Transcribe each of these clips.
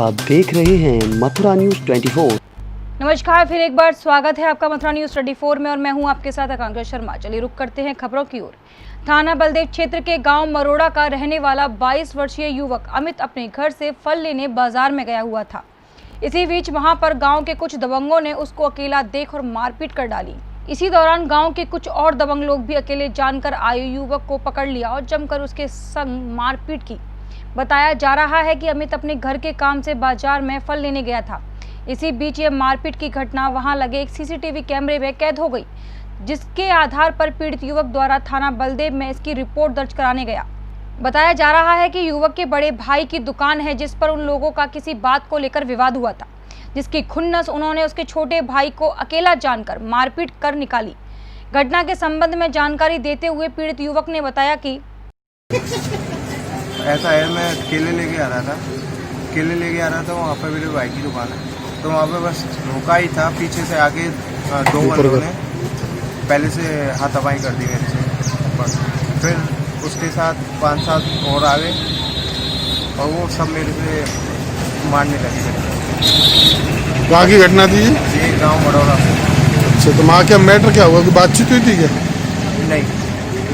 आप देख रहे हैं मथुरा न्यूज 24। नमस्कार, फिर एक बार स्वागत है आपका मथुरा न्यूज 24 में और मैं हूं आपके साथ आकांक्षा शर्मा। चलिए रुक करते हैं खबरों की ओर। थाना बलदेव क्षेत्र के गांव मरोड़ा का रहने वाला 22 वर्षीय युवक अमित अपने घर से फल लेने बाजार में गया हुआ था। इसी बीच वहां पर गांव के कुछ दबंगों ने उसको अकेला देख और मारपीट कर डाली। इसी दौरान गांव के कुछ और दबंग लोग भी अकेले जानकर आए युवक को पकड़ लिया और जमकर उसके संग मारपीट की। बताया जा रहा है कि अमित अपने घर के काम से बाजार में फल लेने गया था। इसी बीच ये मारपीट की घटना वहां लगे एक सीसीटीवी कैमरे में कैद हो गई, जिसके आधार पर पीड़ित युवक द्वारा थाना बलदेव में इसकी रिपोर्ट दर्ज कराने गया। बताया जा रहा है कि युवक के बड़े भाई की दुकान है, जिस पर उन लोगों का किसी बात को लेकर विवाद हुआ था, जिसकी खुन्नस उन्होंने उसके छोटे भाई को अकेला जानकर मारपीट कर निकाली। घटना के संबंध में जानकारी देते हुए पीड़ित युवक ने बताया कि ऐसा है, मैं केले लेके आ रहा था वहाँ पर मेरे भाई की दुकान है, तो वहाँ पे बस रोका ही था। पीछे से आके दो बंदों ने पहले से हाथापाई कर दी मेरे से, बस फिर उसके साथ 5-7 और आ गए और वो सब मेरे से मारने लगे। कहाँ की घटना थी ये गांव मरोड़ा। अच्छा, तो वहाँ क्या मैटर क्या हुआ, कि बातचीत हुई थी क्या? नहीं,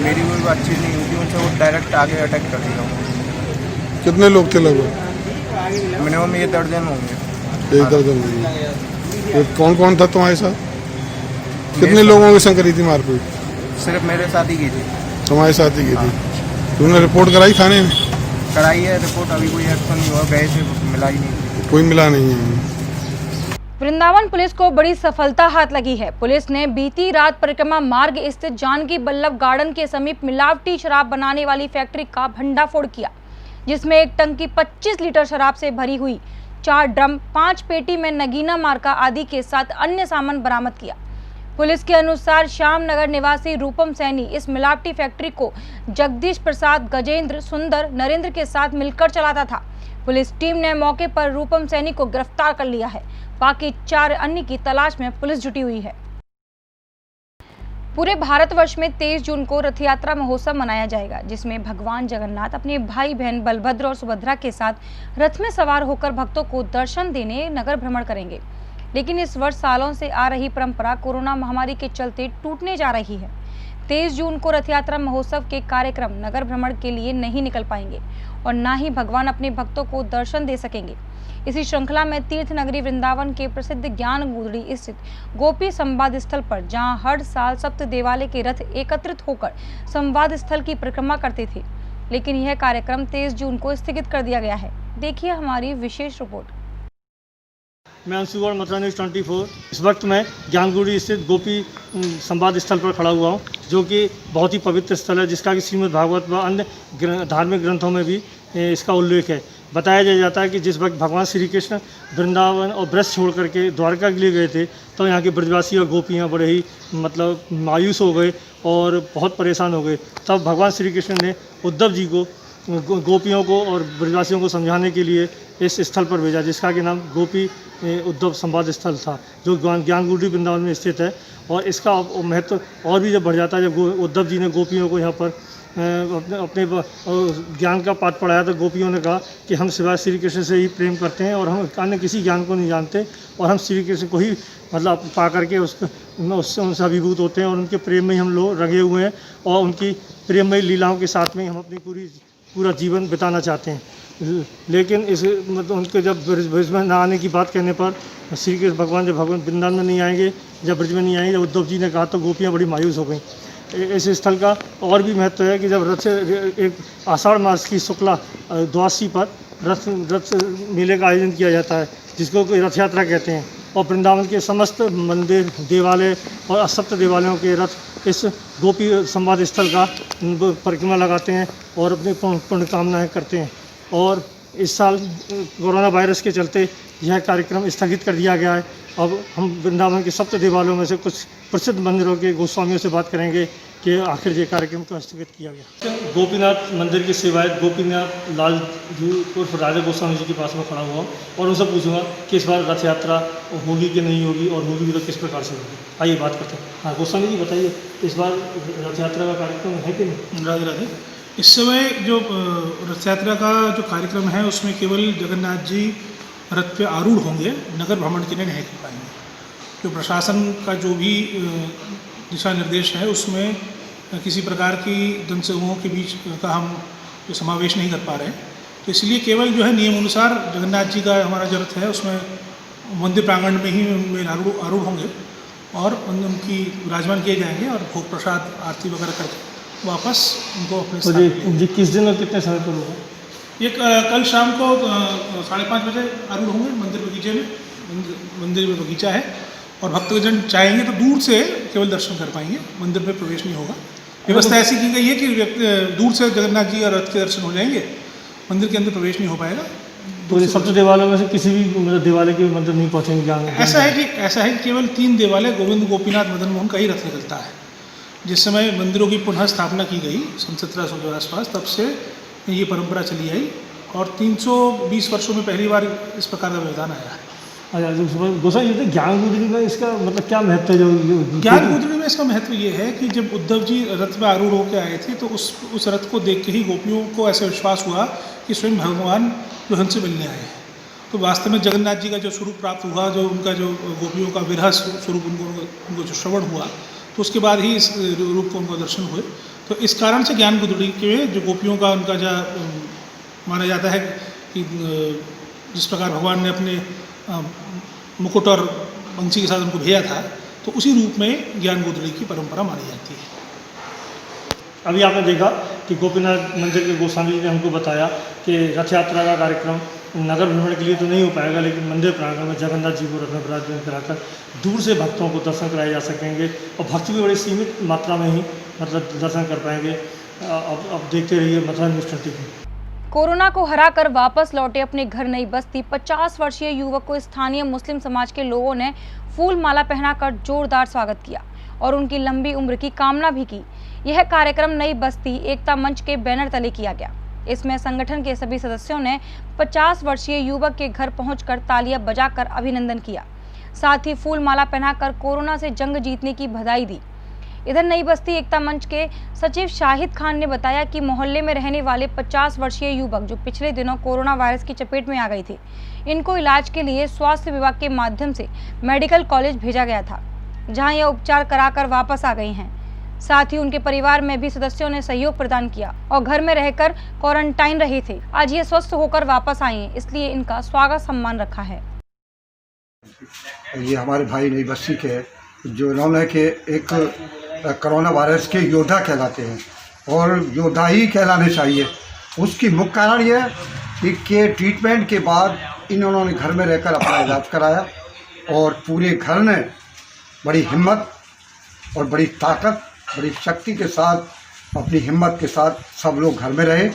मेरी कोई बातचीत नहीं हुई थी उनसे, वो डायरेक्ट आगे अटैक कर दिया। कितने लोग थे लगभग? मिनिमम ये दर्जन होंगे। एक दर्जन होंगे। कौन कौन था तुम्हारे साथ? कितने लोगों के संग करी थी मारपीट? सिर्फ मेरे साथ ही की थी। तुम्हारे साथ ही की थी? तुमने रिपोर्ट कराई थाने में? कराई है रिपोर्ट, अभी कोई एक्शन नहीं हुआ, गए से मिला ही नहीं, कोई मिला नहीं है। वृंदावन पुलिस को बड़ी सफलता हाथ लगी है। पुलिस ने बीती रात परिक्रमा मार्ग स्थित जानकी बल्लभ गार्डन के समीप मिलावटी शराब बनाने वाली फैक्ट्री का भंडाफोड़ किया, जिसमें एक टंकी 25 लीटर शराब से भरी हुई, 4 ड्रम, 5 पेटी में नगीना मार्का आदि के साथ अन्य सामान बरामद किया। पुलिस के अनुसार श्यामनगर निवासी रूपम सैनी इस मिलावटी फैक्ट्री को जगदीश प्रसाद, गजेंद्र, सुंदर, नरेंद्र के साथ मिलकर चलाता था। पुलिस टीम ने मौके पर रूपम सैनी को गिरफ्तार कर लिया है। बाकी 4 अन्य की तलाश में पुलिस जुटी हुई है। पूरे भारतवर्ष में 23 जून को रथ यात्रा महोत्सव मनाया जाएगा, जिसमें भगवान जगन्नाथ अपने भाई बहन बलभद्र और सुभद्रा के साथ रथ में सवार होकर भक्तों को दर्शन देने नगर भ्रमण करेंगे। लेकिन इस वर्ष सालों से आ रही परंपरा कोरोना महामारी के चलते टूटने जा रही है। 23 जून को रथ यात्रा महोत्सव के कार्यक्रम नगर भ्रमण के लिए नहीं निकल पाएंगे और न ही भगवान अपने भक्तों को दर्शन दे सकेंगे। इसी श्रृंखला में तीर्थ नगरी वृंदावन के प्रसिद्ध ज्ञान गुदड़ी स्थित गोपी संवाद स्थल पर, जहां हर साल सप्त देवालय के रथ एकत्रित होकर संवाद स्थल की परिक्रमा करते थे, लेकिन यह कार्यक्रम 23 जून को स्थगित कर दिया गया है। देखिए हमारी विशेष रिपोर्ट। मैं अंशुगढ़, मथुरा न्यूज़ 24। इस वक्त मैं ज्ञानगुड़ी स्थित गोपी संवाद स्थल पर खड़ा हुआ हूँ, जो कि बहुत ही पवित्र स्थल है, जिसका कि श्रीमद् भागवत व अन्य धार्मिक ग्रंथों में भी इसका उल्लेख है। बताया जाता है कि जिस वक्त भगवान श्री कृष्ण वृंदावन और ब्रज छोड़ करके द्वारका के लिए गए थे, तो यहाँ के ब्रजवासी और गोपियाँ बड़े ही मायूस हो गए और बहुत परेशान हो गए। तब भगवान श्री कृष्ण ने उद्धव जी को गोपियों को और ब्रजवासियों को समझाने के लिए इस स्थल पर भेजा, जिसका कि नाम गोपी उद्धव संवाद स्थल था, जो ज्ञानगुड़ी वृंदावन में स्थित है। और इसका महत्व और भी जब बढ़ जाता है, जब उद्धव जी ने गोपियों को यहाँ पर अपने ज्ञान का पाठ पढ़ाया, तो गोपियों ने कहा कि हम सिवाय श्री कृष्ण से ही प्रेम करते हैं और हम अन्य किसी ज्ञान को नहीं जानते, और हम श्री कृष्ण को ही पा करके उससे उनसे अभिभूत होते हैं और उनके प्रेम में ही हम लोग रंगे हुए हैं और उनकी प्रेममयी लीलाओं के साथ में हम अपनी पूरा जीवन बिताना चाहते हैं। लेकिन इस उनके जब ब्रज में न आने की बात कहने पर श्री कृष्ण भगवान जब वृंदावन में नहीं आएंगे, जब ब्रज में नहीं आएंगे, जब उद्धव जी ने कहा, तो गोपियाँ बड़ी मायूस हो गई। इस स्थल का और भी महत्व है कि जब रथ एक आषाढ़ मास की शुक्ला द्वादशी पर रथ मेले का आयोजन किया जाता है, जिसको रथ यात्रा कहते हैं, और वृंदावन के समस्त मंदिर, देवालय और सप्त देवालयों के रथ इस गोपी संवाद स्थल का परिक्रमा लगाते हैं और अपनी पुण्य कामनाएँ करते हैं। और इस साल कोरोना वायरस के चलते यह कार्यक्रम स्थगित कर दिया गया है। अब हम वृंदावन के सप्त देवालयों में से कुछ प्रसिद्ध मंदिरों के गोस्वामियों से बात करेंगे कि आखिर ये कार्यक्रम क्यों स्थगित किया गया। गोपीनाथ मंदिर के सेवायत गोपीनाथ लाल जी उर्फ राजा गोस्वामी जी के पास में खड़ा हुआ और उनसे पूछूंगा कि इस बार रथ यात्रा होगी कि नहीं होगी, और होगी तो किस प्रकार से होगी। आइए बात करते हैं। हाँ गोस्वामी जी बताइए, इस बार रथ यात्रा का कार्यक्रम है कि नहीं? राधे राधे। इस समय जो रथ यात्रा का जो कार्यक्रम है उसमें केवल जगन्नाथ जी रथ पे आरूढ़ होंगे नगर भ्रमण के लिए नहीं कर पाएंगे। तो प्रशासन का जो भी दिशा निर्देश है उसमें किसी प्रकार की जनसमूहों के बीच का हम समावेश नहीं कर पा रहे हैं। तो इसलिए केवल जो है नियम अनुसार जगन्नाथ जी का हमारा जो रथ है उसमें मंदिर प्रांगण में ही उनमें आरूढ़ होंगे और उनकी विराजमान किए जाएंगे और भोग प्रसाद आरती वगैरह करके वापस उनको अपने तो जी किस दिन और कितने समय पर होगा? ये कल शाम को 5:30 बजे आरूढ़ होंगे मंदिर बगीचे में। मंदिर में बगीचा है और भक्तजन चाहेंगे तो दूर से केवल दर्शन कर पाएंगे, मंदिर में प्रवेश नहीं होगा। व्यवस्था ऐसी की गई है कि दूर से जगन्नाथ जी और रथ के दर्शन हो जाएंगे, मंदिर के अंदर प्रवेश नहीं हो पाएगा। तो ये सप्त देवालयों में से किसी भी मतलब देवालय के मंदिर नहीं पहुँचेंगे क्या? ऐसा है कि केवल 3 देवालय गोविंद गोपीनाथ मदन मोहन का ही रथ निकलता है। जिस समय मंदिरों की पुनः स्थापना की गई सन 1700 के आसपास, तब से ये परंपरा चली आई और 320 वर्षों में पहली बार इस प्रकार का व्यवधान आया है। अच्छा गोसाई जी, ज्ञान गुदड़ी में इसका मतलब क्या महत्व है? जो ज्ञान गुदड़ी में इसका महत्व ये है कि जब उद्धव जी रथ में आरूढ़ होकर आए थे तो उस रथ को देख के ही गोपियों को ऐसा विश्वास हुआ कि स्वयं भगवान जो हमसे मिलने आए हैं। तो वास्तव में जगन्नाथ जी का जो स्वरूप प्राप्त हुआ, जो उनका जो गोपियों का विरह स्वरूप उनको जो श्रवण हुआ, तो उसके बाद ही इस रूप को उनको दर्शन हुए। तो इस कारण से ज्ञान गुदड़ी के जो गोपियों का उनका जो माना जाता है कि जिस प्रकार भगवान ने अपने मुकुट और बंसी के साथ उनको भेजा था, तो उसी रूप में ज्ञान गुदड़ी की परंपरा मानी जाती है। अभी आपने देखा कि गोपीनाथ मंदिर के गोस्वामी जी ने हमको बताया कि रथ यात्रा का कार्यक्रम नगर भ्रमण के लिए तो नहीं हो पाएगा, लेकिन मंदिर प्रांगण में जगन्नाथ जी को रथ में विराजमान कराकर दूर से भक्तों को दर्शन कराए जा सकेंगे और भक्त भी बड़ी सीमित मात्रा में ही मतलब दर्शन कर पाएंगे। अब देखते रहिए मथुरा न्यूज़ 24। कोरोना को हराकर वापस लौटे अपने घर नई बस्ती 50 वर्षीय युवक को स्थानीय मुस्लिम समाज के लोगों ने फूल माला पहनाकर जोरदार स्वागत किया और उनकी लंबी उम्र की कामना भी की। यह कार्यक्रम नई बस्ती एकता मंच के बैनर तले किया गया। इसमें संगठन के सभी सदस्यों ने 50 वर्षीय युवक के घर पहुंचकर तालियां बजाकर अभिनंदन किया, साथ ही फूल माला पहनाकर कोरोना से जंग जीतने की बधाई दी। इधर नई बस्ती एकता मंच के सचिव शाहिद खान ने बताया कि मोहल्ले में रहने वाले 50 वर्षीय युवक जो पिछले दिनों कोरोना वायरस की चपेट में आ गए थे, इनको इलाज के लिए स्वास्थ्य विभाग के माध्यम से मेडिकल कॉलेज भेजा गया था, जहां ये उपचार कराकर वापस आ गए हैं। साथ ही उनके परिवार में भी सदस्यों ने सहयोग प्रदान किया और घर में रहकर क्वारंटाइन रहे थे। आज ये स्वस्थ होकर वापस आए हैं, इसलिए इनका स्वागत सम्मान रखा है। ये हमारे भाई नई बस्ती के जो इन्होंने के एक कोरोना वायरस के योद्धा कहलाते हैं और योद्धा ही कहलाने चाहिए। उसकी मुख्य कारण ये है कि ट्रीटमेंट के बाद इन्होंने घर में रहकर अपना इलाज कराया और पूरे घर ने बड़ी हिम्मत और बड़ी ताकत, बड़ी शक्ति के साथ, अपनी हिम्मत के साथ सब लोग घर में रहे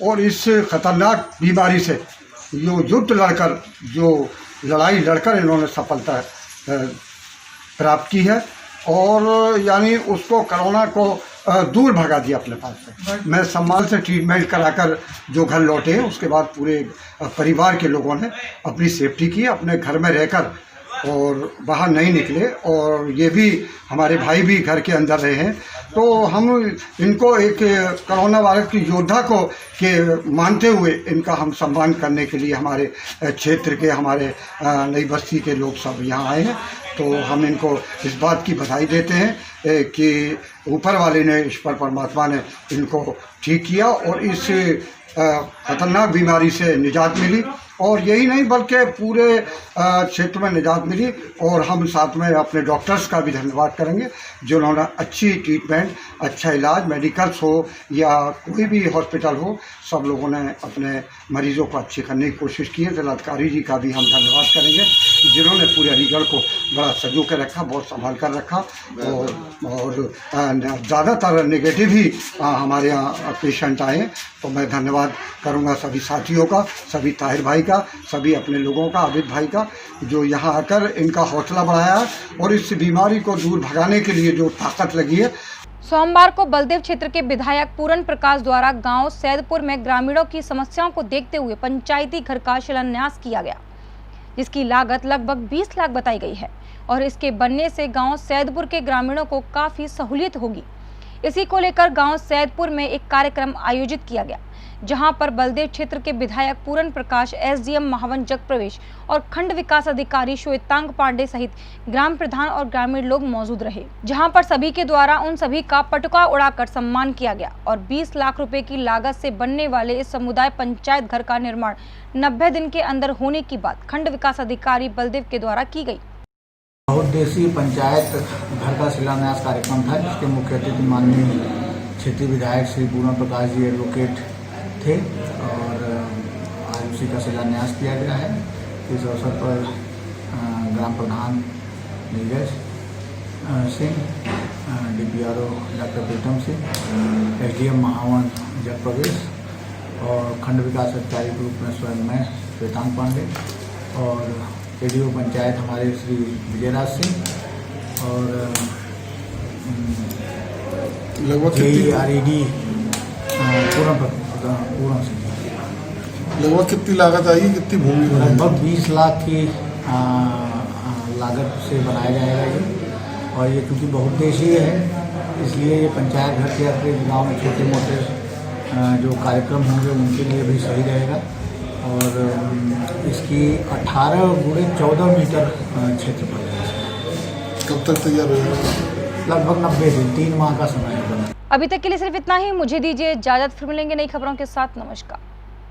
और इस खतरनाक बीमारी से जो युद्ध लड़कर, जो लड़ाई लड़कर इन्होंने सफलता प्राप्त की है और यानी उसको कोरोना को दूर भगा दिया अपने पास से। मैं सम्मान से ट्रीटमेंट कराकर जो घर लौटे हैं, उसके बाद पूरे परिवार के लोगों ने अपनी सेफ्टी की, अपने घर में रहकर और बाहर नहीं निकले और ये भी हमारे भाई भी घर के अंदर रहे हैं। तो हम इनको एक कोरोना वायरस की योद्धा को के मानते हुए इनका हम सम्मान करने के लिए हमारे क्षेत्र के, हमारे नई बस्ती के लोग सब यहाँ आए हैं। तो हम इनको इस बात की बधाई देते हैं कि ऊपर वाले ने, ईश्वर परमात्मा ने इनको ठीक किया और इस खतरनाक बीमारी से निजात मिली और यही नहीं बल्कि पूरे क्षेत्र में निजात मिली। और हम साथ में अपने डॉक्टर्स का भी धन्यवाद करेंगे जिन्होंने अच्छी ट्रीटमेंट, अच्छा इलाज, मेडिकल्स हो या कोई भी हॉस्पिटल हो, सब लोगों ने अपने मरीज़ों को अच्छी करने की कोशिश की है। जिलाधिकारी जी का भी हम धन्यवाद करेंगे जिन्होंने पूरे अलीगढ़ को बड़ा सजो के रखा, बहुत संभाल कर रखा और ज़्यादातर नेगेटिव ही हमारे यहाँ पेशेंट आए। तो मैं धन्यवाद करूँगा सभी साथियों का, सभी ताहिर भाई का, सभी अपने लोगों का, आबिद भाई का, जो यहाँ आकर इनका हौसला बढ़ाया और इस बीमारी को दूर भगाने के लिए जो ताकत लगी है। सोमवार को बलदेव क्षेत्र के विधायक पूरन प्रकाश द्वारा गांव सैदपुर में ग्रामीणों की समस्याओं को देखते हुए पंचायती घर का शिलान्यास किया गया, जिसकी लागत लगभग 20 लाख बताई गई है और इसके बनने से गांव सैदपुर के ग्रामीणों को काफी सहूलियत होगी। इसी को लेकर गांव सैदपुर में एक कार्यक्रम आयोजित किया गया, जहां पर बलदेव क्षेत्र के विधायक पूरन प्रकाश, एसडीएम महावन जगप्रवेश और खंड विकास अधिकारी श्वेतांग पांडे सहित ग्राम प्रधान और ग्रामीण लोग मौजूद रहे, जहां पर सभी के द्वारा उन सभी का पटुका उड़ाकर सम्मान किया गया और 20 लाख रुपए की लागत से बनने वाले इस समुदाय पंचायत घर का निर्माण 90 दिन के अंदर होने की बात खंड विकास अधिकारी बलदेव के द्वारा की गई। बहुउद्देशीय पंचायत घर का शिलान्यास कार्यक्रम था, जिसके मुख्य अतिथि माननीय क्षेत्रीय विधायक श्री पूरन प्रकाश जी एडवोकेट थे और आज उसी का शिलान्यास किया गया है। इस अवसर पर ग्राम प्रधान Neeraj Singh, DPRO doctor Pritam Singh, SDM Mahavan Jagpravesh और खंड विकास अधिकारी के रूप में स्वयं मैं श्वेतांग पांडे और ADO पंचायत हमारे श्री विजयराज सिंह और लगभग कितनी लागत आएगी, कितनी भूमि बनाएगी? लगभग 20 लाख की लागत से बनाया जाएगा ये, और ये क्योंकि बहुउद्देशीय है इसलिए ये पंचायत घर के अतिरिक्त गाँव में छोटे मोटे जो कार्यक्रम होंगे उनके लिए भी सही रहेगा। और इसकी 18 × 14 मीटर क्षेत्रफल है। कब तक तैयार होगा? लगभग 90 दिन, 3 माह का समय होगा। अभी तक के लिए सिर्फ इतना ही। मुझे दीजिए इजाजत, फिर मिलेंगे नई खबरों के साथ। नमस्कार।